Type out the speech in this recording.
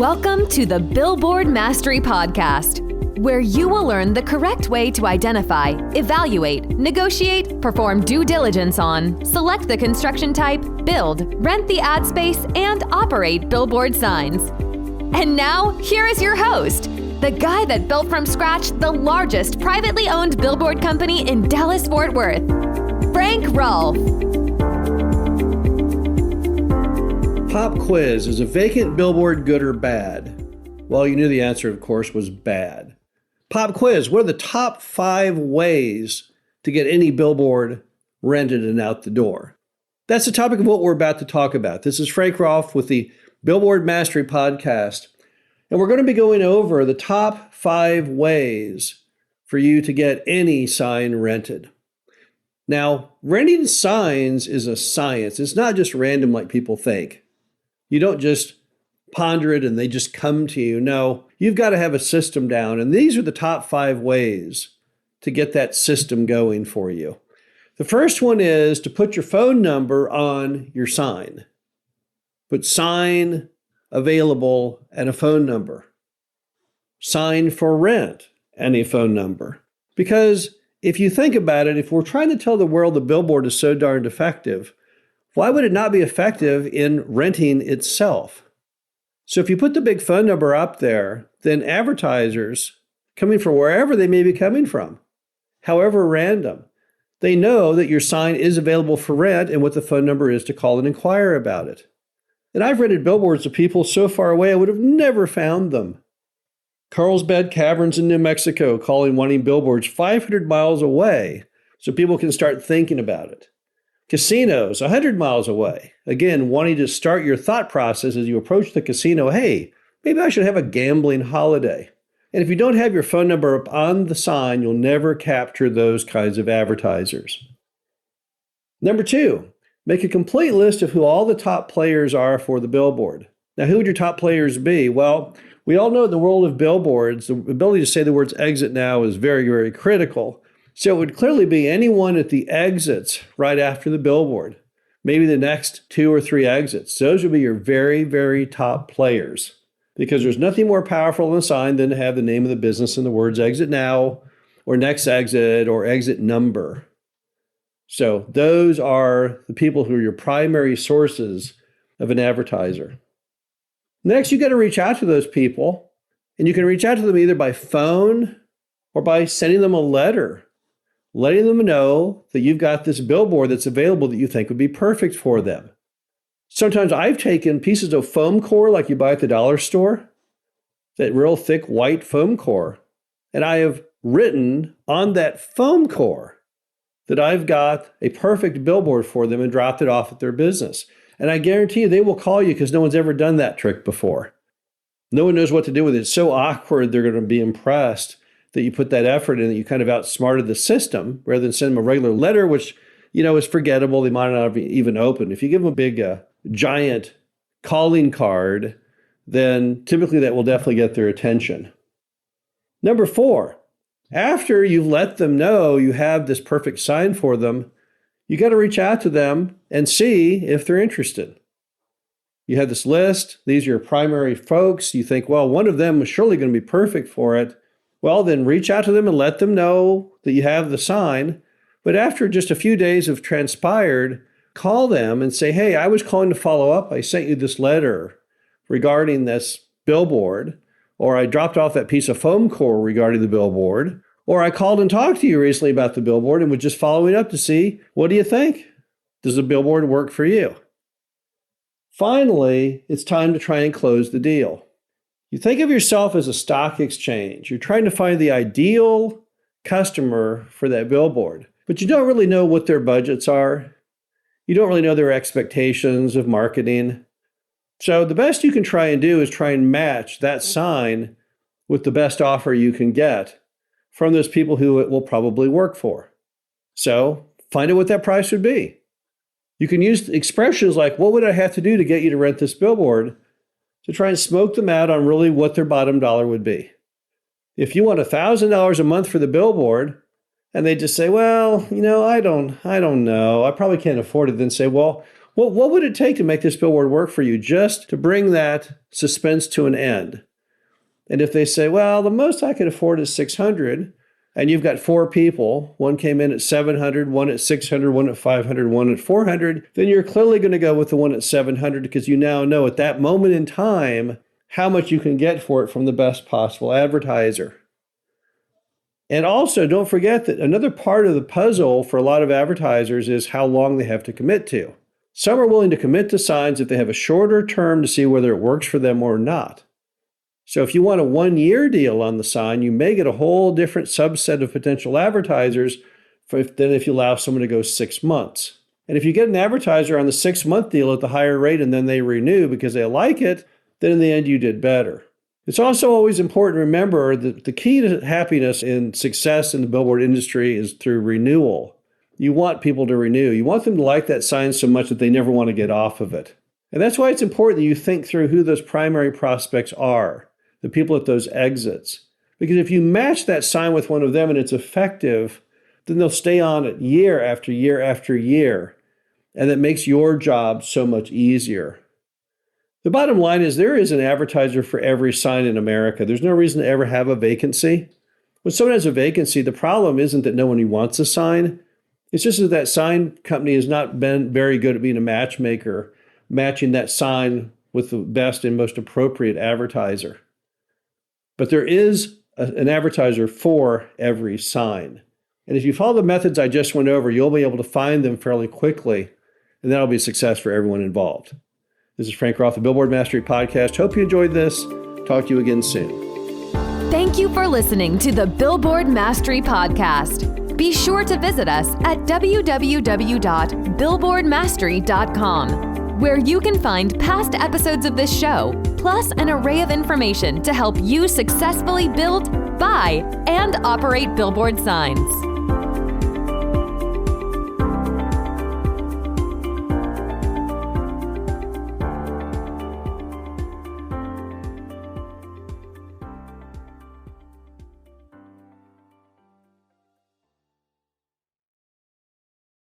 Welcome to the Billboard Mastery Podcast, where you will learn the correct way to identify, evaluate, negotiate, perform due diligence on, select the construction type, build, rent the ad space, and operate billboard signs. And now, here is your host, the guy that built from scratch the largest privately owned billboard company in Dallas-Fort Worth, Frank Rolfe. Pop quiz, is a vacant billboard good or bad? Well, you knew the answer, of course, was bad. Pop quiz, what are the top 5 ways to get any billboard rented and out the door? That's the topic of what we're about to talk about. This is Frank Rolfe with the Billboard Mastery Podcast, and we're going to be going over the top 5 ways for you to get any sign rented. Now, renting signs is a science. It's not just random like people think. You don't just ponder it and they just come to you. No, you've got to have a system down. And these are the top 5 ways to get that system going for you. The first one is to put your phone number on your sign. Put sign available and a phone number. Sign for rent and a phone number. Because if you think about it, if we're trying to tell the world the billboard is so darned effective, why would it not be effective in renting itself? So if you put the big phone number up there, then advertisers coming from wherever they may be coming from, however random, they know that your sign is available for rent and what the phone number is to call and inquire about it. And I've rented billboards to people so far away I would have never found them. Carlsbad Caverns in New Mexico calling wanting billboards 500 miles away so people can start thinking about it. Casinos 100 miles away, again, wanting to start your thought process as you approach the casino. Hey, maybe I should have a gambling holiday. And if you don't have your phone number up on the sign, you'll never capture those kinds of advertisers. Number 2, make a complete list of who all the top players are for the billboard. Now, who would your top players be? Well, we all know in the world of billboards, the ability to say the words exit now is very, very critical. So it would clearly be anyone at the exits right after the billboard, maybe the next 2 or 3 exits. Those would be your very, very top players, because there's nothing more powerful than a sign than to have the name of the business and the words exit now or next exit or exit number. So those are the people who are your primary sources of an advertiser. Next, you got to reach out to those people, and you can reach out to them either by phone or by sending them a letter, letting them know that you've got this billboard that's available that you think would be perfect for them. Sometimes I've taken pieces of foam core like you buy at the dollar store, that real thick white foam core, and I have written on that foam core that I've got a perfect billboard for them and dropped it off at their business. And I guarantee you they will call you because no one's ever done that trick before. No one knows what to do with it. It's so awkward, they're going to be impressed that you put that effort in, that you kind of outsmarted the system rather than send them a regular letter, which, is forgettable. They might not have even opened. If you give them a big, giant calling card, then typically that will definitely get their attention. Number 4, after you've let them know you have this perfect sign for them, you got to reach out to them and see if they're interested. You have this list. These are your primary folks. You think, well, one of them is surely going to be perfect for it. Well, then reach out to them and let them know that you have the sign. But after just a few days have transpired, call them and say, hey, I was calling to follow up. I sent you this letter regarding this billboard, or I dropped off that piece of foam core regarding the billboard, or I called and talked to you recently about the billboard and was just following up to see, what do you think? Does the billboard work for you? Finally, it's time to try and close the deal. You think of yourself as a stock exchange. You're trying to find the ideal customer for that billboard, but you don't really know what their budgets are. You don't really know their expectations of marketing. So the best you can try and do is try and match that sign with the best offer you can get from those people who it will probably work for. So find out what that price would be. You can use expressions like, what would I have to do to get you to rent this billboard, to try and smoke them out on really what their bottom dollar would be. If you want $1,000 a month for the billboard, and they just say, well, I don't know, I probably can't afford it, then say, well, What would it take to make this billboard work for you, just to bring that suspense to an end? And if they say, well, the most I could afford is $600, and you've got 4 people, one came in at $700, one at $600, one at $500, one at $400, then you're clearly going to go with the one at $700 because you now know at that moment in time how much you can get for it from the best possible advertiser. And also, don't forget that another part of the puzzle for a lot of advertisers is how long they have to commit to. Some are willing to commit to signs if they have a shorter term to see whether it works for them or not. So if you want a 1-year deal on the sign, you may get a whole different subset of potential advertisers than if you allow someone to go 6 months. And if you get an advertiser on the 6-month deal at the higher rate and then they renew because they like it, then in the end you did better. It's also always important to remember that the key to happiness and success in the billboard industry is through renewal. You want people to renew. You want them to like that sign so much that they never want to get off of it. And that's why it's important that you think through who those primary prospects are, the people at those exits. Because if you match that sign with one of them and it's effective, then they'll stay on it year after year after year. And that makes your job so much easier. The bottom line is there is an advertiser for every sign in America. There's no reason to ever have a vacancy. When someone has a vacancy, the problem isn't that no one wants a sign. It's just that that sign company has not been very good at being a matchmaker, matching that sign with the best and most appropriate advertiser. But there is an advertiser for every sign. And if you follow the methods I just went over, you'll be able to find them fairly quickly, and that'll be a success for everyone involved. This is Frank Roth, the Billboard Mastery Podcast. Hope you enjoyed this. Talk to you again soon. Thank you for listening to the Billboard Mastery Podcast. Be sure to visit us at www.billboardmastery.com, where you can find past episodes of this show, plus an array of information to help you successfully build, buy, and operate billboard signs.